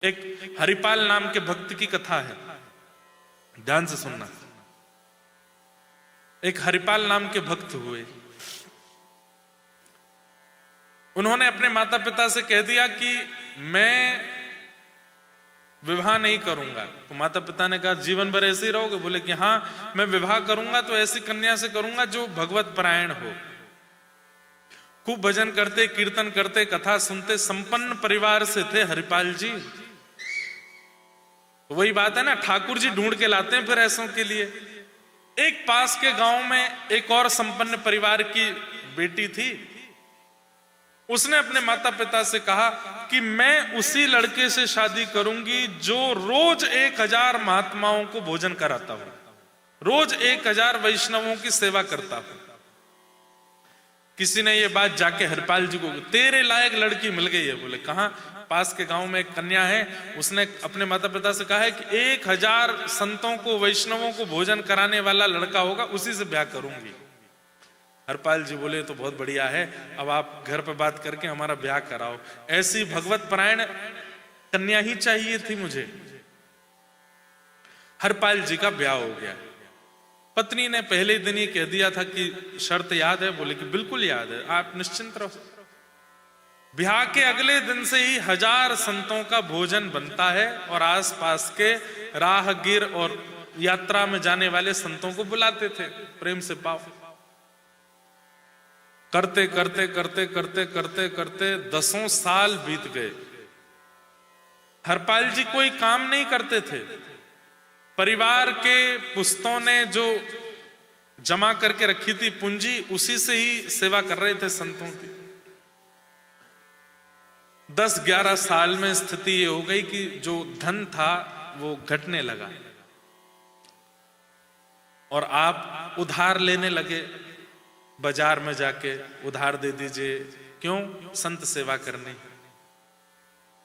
एक हरिपाल नाम के भक्त की कथा है, ध्यान से सुनना। एक हरिपाल नाम के भक्त हुए। उन्होंने अपने माता पिता से कह दिया कि मैं विवाह नहीं करूंगा। तो माता पिता ने कहा जीवन भर ऐसे ही रहोगे? बोले कि हाँ, मैं विवाह करूंगा तो ऐसी कन्या से करूंगा जो भगवत परायण हो, खूब भजन करते, कीर्तन करते, कथा सुनते, संपन्न परिवार से थे हरिपाल जी। वही बात है ना, ठाकुर जी ढूंढ के लाते हैं फिर ऐसों के लिए। एक पास के गांव में एक और संपन्न परिवार की बेटी थी। उसने अपने माता पिता से कहा कि मैं उसी लड़के से शादी करूंगी जो रोज 1000 महात्माओं को भोजन कराता हूं, रोज 1000 वैष्णवों की सेवा करता हूं। किसी ने ये बात जाके हरिपाल जी को, तेरे लायक लड़की मिल गई है। बोले कहां? पास के गांव में एक कन्या है, उसने अपने माता पिता से कहा है कि 1000 संतों को, वैष्णवों को भोजन कराने वाला लड़का होगा, उसी से ब्याह करूंगी। हरिपाल जी बोले तो बहुत बढ़िया है, अब आप घर पे बात करके हमारा ब्याह कराओ। ऐसी भगवत परायण कन्या ही चाहिए थी मुझे। हरिपाल जी का ब्याह हो गया। पत्नी ने पहले दिन ही कह दिया था कि शर्त याद है? बोले कि बिल्कुल याद है, आप निश्चिंत रहो। ब्याह के अगले दिन से ही 1000 संतों का भोजन बनता है और आसपास के राहगीर और यात्रा में जाने वाले संतों को बुलाते थे, प्रेम से पाओ। करते करते करते करते करते करते 10 साल बीत गए। हरपाल जी कोई काम नहीं करते थे। परिवार के पुस्तों ने जो जमा करके रखी थी पूंजी, उसी से ही सेवा कर रहे थे संतों की। 10-11 साल में स्थिति ये हो गई कि जो धन था वो घटने लगा और आप उधार लेने लगे। बाजार में जाके उधार दे दीजिए, क्यों? संत सेवा करनी।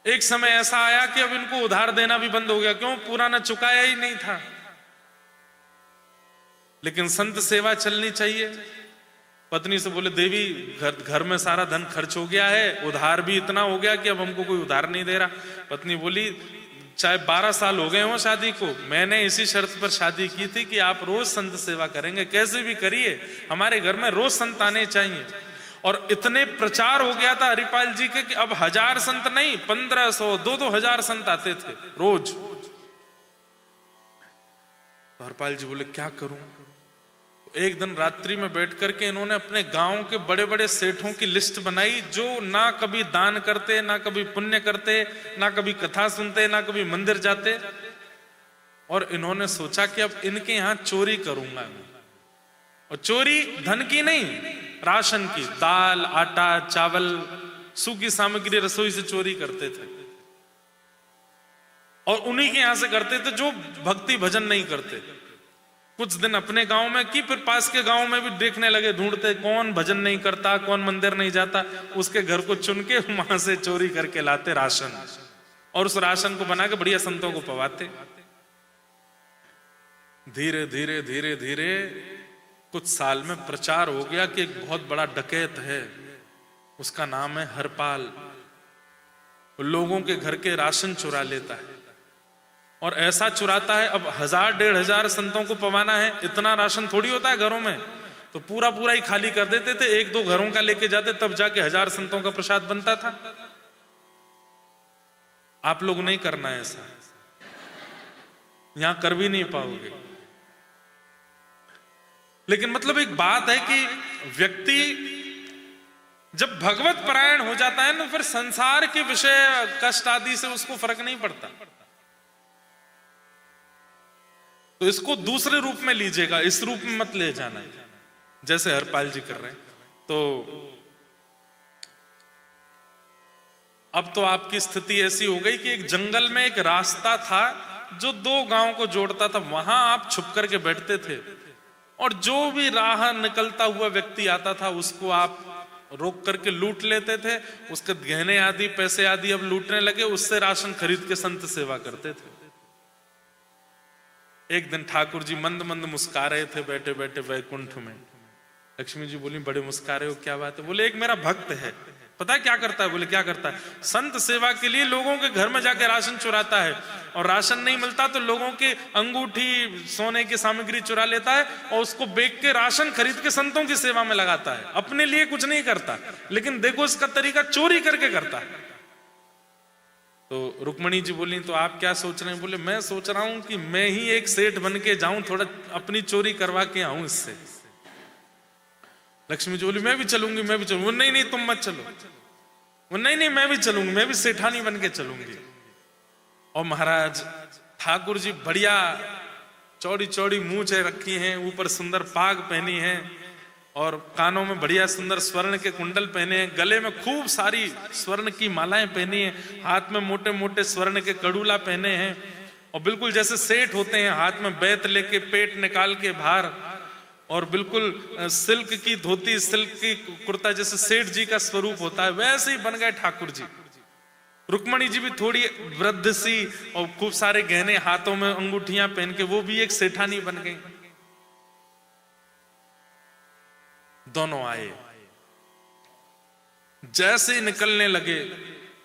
एक समय ऐसा आया कि अब इनको उधार देना भी बंद हो गया, क्यों? पुराना चुकाया ही नहीं था। लेकिन संत सेवा चलनी चाहिए। पत्नी से बोले देवी, घर में सारा धन खर्च हो गया है, उधार भी इतना हो गया कि अब हमको कोई उधार नहीं दे रहा। पत्नी बोली चाहे 12 साल हो गए हो शादी को, मैंने इसी शर्त पर शादी की थी कि आप रोज संत सेवा करेंगे, कैसे भी करिए, हमारे घर में रोज संत आने चाहिए। और इतने प्रचार हो गया था हरिपाल जी के कि अब 1000 संत नहीं, 1500, 2-2000 संत आते थे रोज। तो हरिपाल जी बोले क्या करूं? एक दिन रात्रि में बैठ करके इन्होंने अपने गांव के बड़े बड़े सेठों की लिस्ट बनाई, जो ना कभी दान करते, ना कभी पुण्य करते, ना कभी कथा सुनते, ना कभी मंदिर जाते। और इन्होंने सोचा कि अब इनके यहां चोरी करूंगा मैं। और चोरी धन की नहीं, राशन की, दाल, आटा, चावल, सूखी सामग्री, रसोई से चोरी करते थे। और उन्हीं के यहां से करते थे जो भक्ति भजन नहीं करते। कुछ दिन अपने गांव में की, फिर पास के गांव में भी देखने लगे, ढूंढते कौन भजन नहीं करता, कौन मंदिर नहीं जाता, उसके घर को चुन के वहां से चोरी करके लाते राशन, और उस राशन को बना के बढ़िया संतों को पवाते। धीरे धीरे धीरे धीरे कुछ साल में प्रचार हो गया कि एक बहुत बड़ा डकैत है, उसका नाम है हरपाल, लोगों के घर के राशन चुरा लेता है। और ऐसा चुराता है, अब 1000-1500 संतों को पवाना है, इतना राशन थोड़ी होता है घरों में, तो पूरा पूरा ही खाली कर देते थे। 1-2 घरों का लेके जाते, तब जाके 1000 संतों का प्रसाद बनता था। आप लोग नहीं करना है ऐसा, यहां कर भी नहीं पाओगे। लेकिन मतलब एक बात है कि व्यक्ति जब भगवत परायण हो जाता है ना, फिर संसार के विषय, कष्ट आदि से उसको फर्क नहीं पड़ता। तो इसको दूसरे रूप में लीजिएगा, इस रूप में मत ले जाना है जैसे हरपाल जी कर रहे हैं। तो अब तो आपकी स्थिति ऐसी हो गई कि एक जंगल में एक रास्ता था जो 2 गांव को जोड़ता था, वहां आप छुप करके बैठते थे, और जो भी राह निकलता हुआ व्यक्ति आता था उसको आप रोक करके लूट लेते थे। उसके गहने आदि, पैसे आदि अब लूटने लगे, उससे राशन खरीद के संत सेवा करते थे। एक दिन ठाकुर जी मंद मंद मुस्का रहे थे बैठे बैठे वैकुंठ में। लक्ष्मी जी बोली बड़े मुस्का रहे हो, क्या बात है? बोले एक मेरा भक्त है, पता है क्या करता है? बोले क्या करता है? संत सेवा के लिए लोगों के घर में जाके राशन चुराता है, और राशन नहीं मिलता तो लोगों के अंगूठी, सोने की सामग्री चुरा लेता है और उसको बेच के राशन खरीद के संतों की सेवा में लगाता है। अपने लिए कुछ नहीं करता, लेकिन देखो इसका तरीका, चोरी करके करता है। तो रुक्मणी जी बोली तो आप क्या सोच रहे हैं? बोले मैं सोच रहा हूं कि मैं ही एक सेठ बन के जाऊं, थोड़ा अपनी चोरी करवा के आऊं इससे। लक्ष्मी जी बोली मैं भी चलूंगी, मैं भी चलूंगी। नहीं नहीं तुम मत चलो। वो नहीं नहीं मैं भी चलूंगी, मैं भी सेठानी बन के चलूंगी। और महाराज ठाकुर जी बढ़िया चौड़ी चौड़ी मूंछें रखी हैं, ऊपर सुंदर पाग पहनी है, और कानों में बढ़िया सुंदर स्वर्ण के कुंडल पहने हैं, गले में खूब सारी स्वर्ण की मालाएं पहनी हैं, हाथ में मोटे मोटे स्वर्ण के कड़ूला पहने हैं, और बिल्कुल जैसे सेठ होते हैं, हाथ में बेत लेके पेट निकाल के बाहर, और बिल्कुल सिल्क की धोती, सिल्क की कुर्ता, जैसे सेठ जी का स्वरूप होता है वैसे ही बन गए ठाकुर जी। रुक्मणी जी भी थोड़ी वृद्ध सी और खूब सारे गहने, हाथों में अंगूठियां पहन के वो भी एक सेठानी बन गई। दोनों आए, जैसे निकलने लगे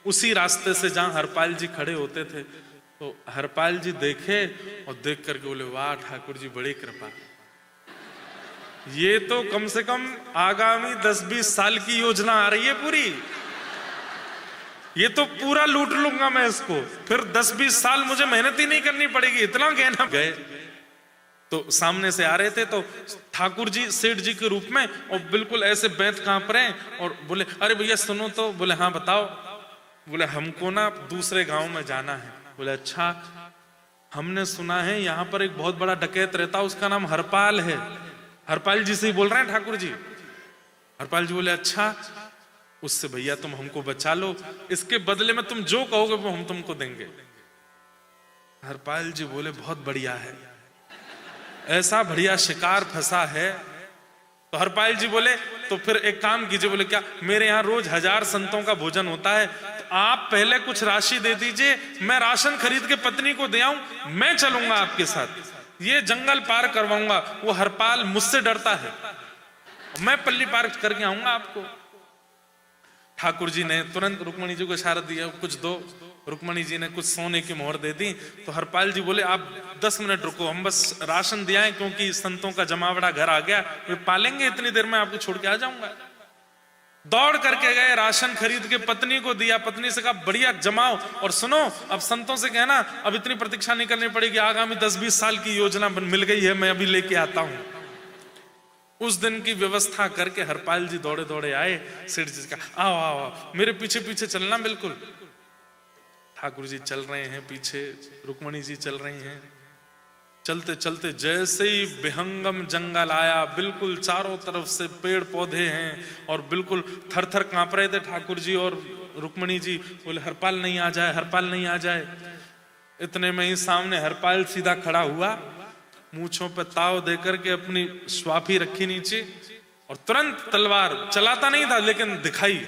उसी रास्ते से जहां हरपाल जी खड़े होते थे, तो हरपाल जी देखे और देख करके बोले वाह ठाकुर जी बड़ी कृपा, ये तो कम से कम आगामी 10-20 साल की योजना आ रही है पूरी, ये तो पूरा लूट लूंगा मैं इसको, फिर 10-20 साल मुझे मेहनत ही नहीं करनी पड़ेगी, इतना गहना। गए तो सामने से आ रहे थे, तो ठाकुर जी सेठ जी के रूप में, और बिल्कुल ऐसे बेंत कांप रहे हैं, और बोले अरे भैया सुनो तो। बोले हाँ बताओ। बोले हमको ना दूसरे गांव में जाना है। बोले अच्छा, हमने सुना है यहाँ पर एक बहुत बड़ा डकैत रहता, उसका नाम हरपाल है। हरपाल जी से ही बोल रहे हैं ठाकुर जी। हरपाल जी बोले अच्छा, उससे भैया तुम हमको बचा लो, इसके बदले में तुम जो कहोगे वो हम तुमको देंगे। हरपाल जी बोले बहुत बढ़िया है, ऐसा बढ़िया शिकार फंसा है। तो हरपाल जी बोले तो फिर एक काम कीजिए। बोले क्या? मेरे यहाँ रोज 1000 संतों का भोजन होता है, तो आप पहले कुछ राशि दे दीजिए, मैं राशन खरीद के पत्नी को दे आऊं, मैं चलूंगा आपके साथ, ये जंगल पार करवाऊंगा। वो हरपाल मुझसे डरता है, मैं पल्ली पार करके आऊंगा आपको। ठाकुर जी ने तुरंत रुक्मणी जी को इशारा दिया कुछ दो। रुक्मणी जी ने कुछ सोने की मोहर दे दी। तो हरपाल जी बोले आप 10 मिनट रुको, हम बस राशन दिया है, क्योंकि संतों का जमावड़ा घर आ गया, वे पालेंगे, इतनी देर में आपको छोड़ के आ जाऊंगा। दौड़ करके गए, राशन खरीद के पत्नी को दिया, पत्नी से कहा बढ़िया जमाओ, और सुनो अब संतों से कहना अब इतनी प्रतीक्षा नहीं करनी पड़ेगी, आगामी 10-20 साल की योजना मिल गई है, मैं अभी लेके आता हूं। उस दिन की व्यवस्था करके हरपाल जी दौड़े दौड़े आए। सेठ जी का आओ आओ आओ, मेरे पीछे पीछे चलना बिल्कुल। ठाकुर जी चल रहे हैं पीछे, रुक्मणी जी चल रही हैं। चलते चलते जैसे ही विहंगम जंगल आया, बिल्कुल चारों तरफ से पेड़ पौधे हैं, और बिल्कुल थर थर कांप रहे थे ठाकुर जी और रुक्मणी जी। बोले हरपाल नहीं आ जाए, हरपाल नहीं आ जाए। इतने में ही सामने हरपाल सीधा खड़ा हुआ, मूंछों पे ताव देकर के अपनी स्वाफी रखी नीचे, और तुरंत तलवार, चलाता नहीं था लेकिन दिखाई।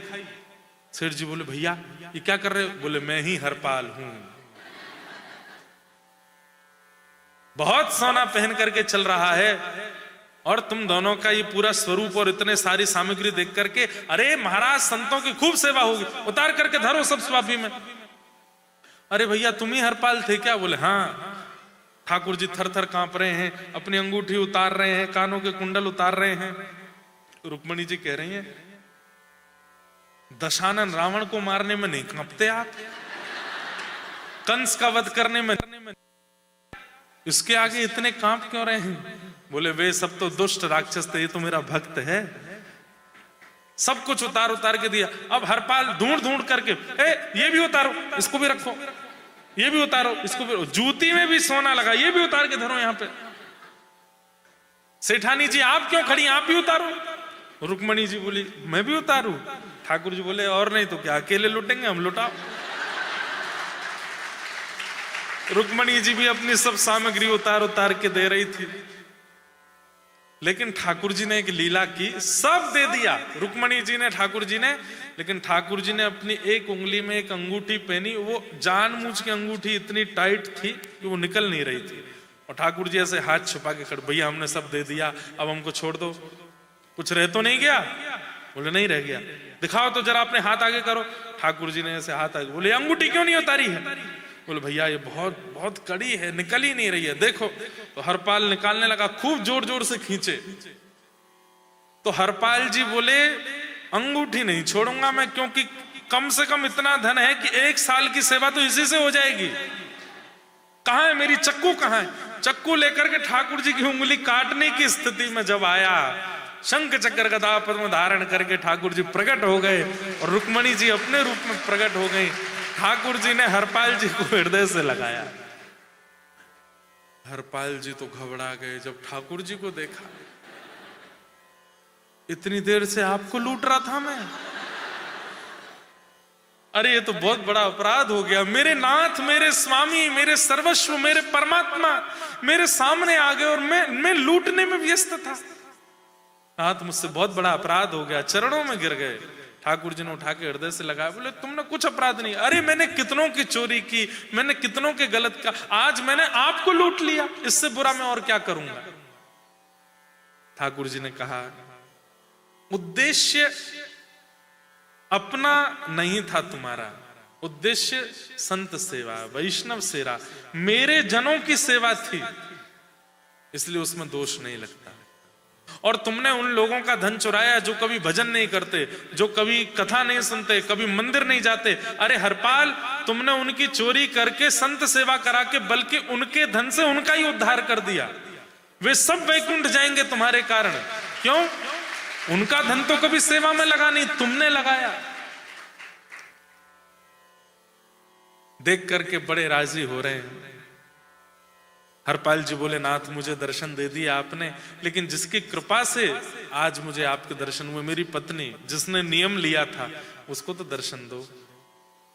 सेठ जी बोले भैया ये क्या कर रहे हो? बोले मैं ही हरपाल हूं, बहुत सोना पहन करके चल रहा है, और तुम दोनों का ये पूरा स्वरूप और इतने सारी सामग्री देख करके, अरे महाराज संतों की खूब सेवा होगी, उतार करके धरो सब स्वाफी में। अरे भैया तुम ही हरपाल थे क्या? बोले हाँ। ठाकुर जी थर थर कांप रहे हैं, अपनी अंगूठी उतार रहे हैं, कानों के कुंडल उतार रहे हैं। रुक्मणी जी कह रही हैं दशानन रावण को मारने में नहीं कांपते आप, कंस का वध करने में, इसके आगे इतने कांप क्यों रहे हैं? बोले वे सब तो दुष्ट राक्षस थे, ये तो मेरा भक्त है। सब कुछ उतार उतार के दिया। अब हरपाल ढूंढ ढूंढ करके ये भी उतारो, इसको भी रखो, ये भी उतारो, इसको भी, जूती में भी सोना लगा, ये भी उतार के धरो यहाँ पे। सेठानी जी आप क्यों खड़ी, आप भी उतारो। रुक्मणी जी बोली मैं भी उतारू। ठाकुर जी बोले और नहीं तो क्या, अकेले लुटेंगे हम, लुटाओ। रुक्मणी जी भी अपनी सब सामग्री उतार उतार के दे रही थी, लेकिन ठाकुर जी ने एक लीला की, सब दे दिया रुक्मणी जी ने, ठाकुर जी ने, लेकिन ठाकुर जी ने अपनी एक उंगली में एक अंगूठी पहनी, वो जानबूझ की अंगूठी इतनी टाइट थी कि वो निकल नहीं रही थी, और ठाकुर जी ऐसे हाथ छुपा के खड़े, भैया हमने सब दे दिया, अब हमको छोड़ दो, कुछ रह तो नहीं गया? बोले नहीं रह गया। दिखाओ तो जरा अपने हाथ आगे करो। ठाकुर जी ने ऐसे हाथ आगे, बोले अंगूठी क्यों नहीं उतारी है? बोले भैया ये बहुत बहुत कड़ी है, निकल ही नहीं रही है, देखो। तो हरपाल निकालने लगा, खूब जोर जोर से खींचे। तो हरपाल जी बोले अंगूठी नहीं छोड़ूंगा मैं, क्योंकि कम से कम इतना धन है कि 1 साल की सेवा तो इसी से हो जाएगी। कहां है मेरी चक्कू, कहां है? चक्कू लेकर के ठाकुर जी की उंगली काटने की स्थिति में जब आया, शंख चक्र गदा पद्म धारण करके ठाकुर जी प्रकट हो गए और रुक्मणी जी अपने रूप में प्रकट हो गई। ठाकुर जी ने हरपाल जी को हृदय से लगाया। हरपाल जी तो घबरा गए जब ठाकुर जी को देखा। इतनी देर से आपको लूट रहा था मैं, अरे ये तो बहुत बड़ा अपराध हो गया। मेरे नाथ, मेरे स्वामी, मेरे सर्वस्व, मेरे परमात्मा मेरे सामने आ गए और मैं लूटने में व्यस्त था। नाथ मुझसे बहुत बड़ा अपराध हो गया। चरणों में गिर गए। ठाकुर जी ने उठा के हृदय से लगाया, बोले तुमने कुछ अपराध नहीं। अरे मैंने कितनों की चोरी की, मैंने कितनों के गलत का, आज मैंने आपको लूट लिया, इससे बुरा मैं और क्या करूंगा? ठाकुर जी ने कहा उद्देश्य अपना नहीं था तुम्हारा, उद्देश्य संत सेवा, वैष्णव सेवा, मेरे जनों की सेवा थी, इसलिए उसमें दोष नहीं लगता। और तुमने उन लोगों का धन चुराया जो कभी भजन नहीं करते, जो कभी कथा नहीं सुनते, कभी मंदिर नहीं जाते। अरे हरपाल, तुमने उनकी चोरी करके संत सेवा करा के बल्कि उनके धन से उनका ही उद्धार कर दिया। वे सब वैकुंठ जाएंगे तुम्हारे कारण। क्यों? उनका धन तो कभी सेवा में लगा नहीं, तुमने लगाया। देख करके बड़े राजी हो रहे हैं। हरपाल जी बोले नाथ मुझे दर्शन दे दिया आपने, लेकिन जिसकी कृपा से आज मुझे आपके दर्शन हुए, मेरी पत्नी जिसने नियम लिया था उसको तो दर्शन दो।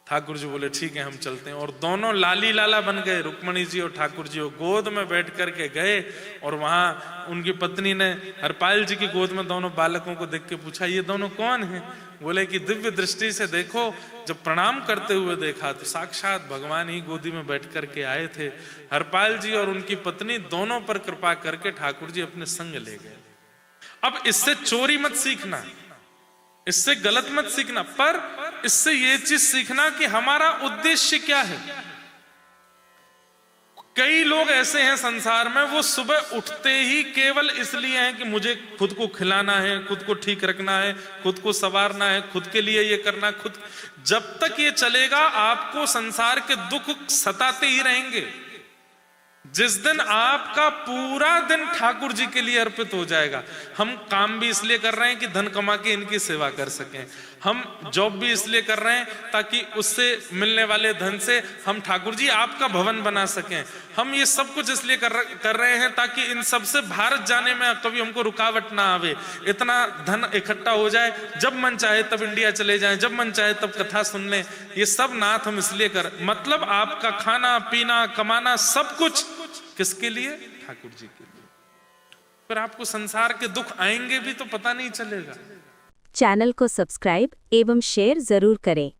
ठाकुर जी बोले ठीक है हम चलते हैं। और दोनों लाली लाला बन गए, रुक्मणी जी और ठाकुर जी, गोद में बैठ करके गए। और वहां उनकी पत्नी ने हरपाल जी की गोद में दोनों बालकों को देख के पूछा ये दोनों कौन हैं? बोले कि दिव्य दृष्टि से देखो, जब प्रणाम करते हुए देखा तो साक्षात भगवान ही गोदी में बैठ करके आए थे। हरपाल जी और उनकी पत्नी दोनों पर कृपा करके ठाकुर जी अपने संग ले गए। अब इससे चोरी मत सीखना, इससे गलत मत सीखना, पर इससे ये चीज सीखना कि हमारा उद्देश्य क्या है। कई लोग ऐसे हैं संसार में, वो सुबह उठते ही केवल इसलिए हैं कि मुझे खुद को खिलाना है, खुद को ठीक रखना है, खुद को संवारना है, खुद के लिए ये करना खुद। जब तक ये चलेगा आपको संसार के दुख सताते ही रहेंगे। जिस दिन आपका पूरा दिन ठाकुर जी के लिए अर्पित हो जाएगा, हम काम भी इसलिए कर रहे हैं कि धन कमा के इनकी सेवा कर सकें, हम जॉब भी इसलिए कर रहे हैं ताकि उससे मिलने वाले धन से हम ठाकुर जी आपका भवन बना सकें, हम ये सब कुछ इसलिए कर रहे हैं ताकि इन सब से भारत जाने में कभी हमको रुकावट ना आवे, इतना धन इकट्ठा हो जाए, जब मन चाहे तब इंडिया चले जाएं, जब मन चाहे तब कथा सुन लें। ये सब नाथ हम इसलिए कर, मतलब आपका खाना पीना कमाना सब कुछ किसके लिए? ठाकुर जी के लिए। फिर आपको संसार के दुख आएंगे भी तो पता नहीं चलेगा। चैनल को सब्सक्राइब एवं शेयर जरूर करें।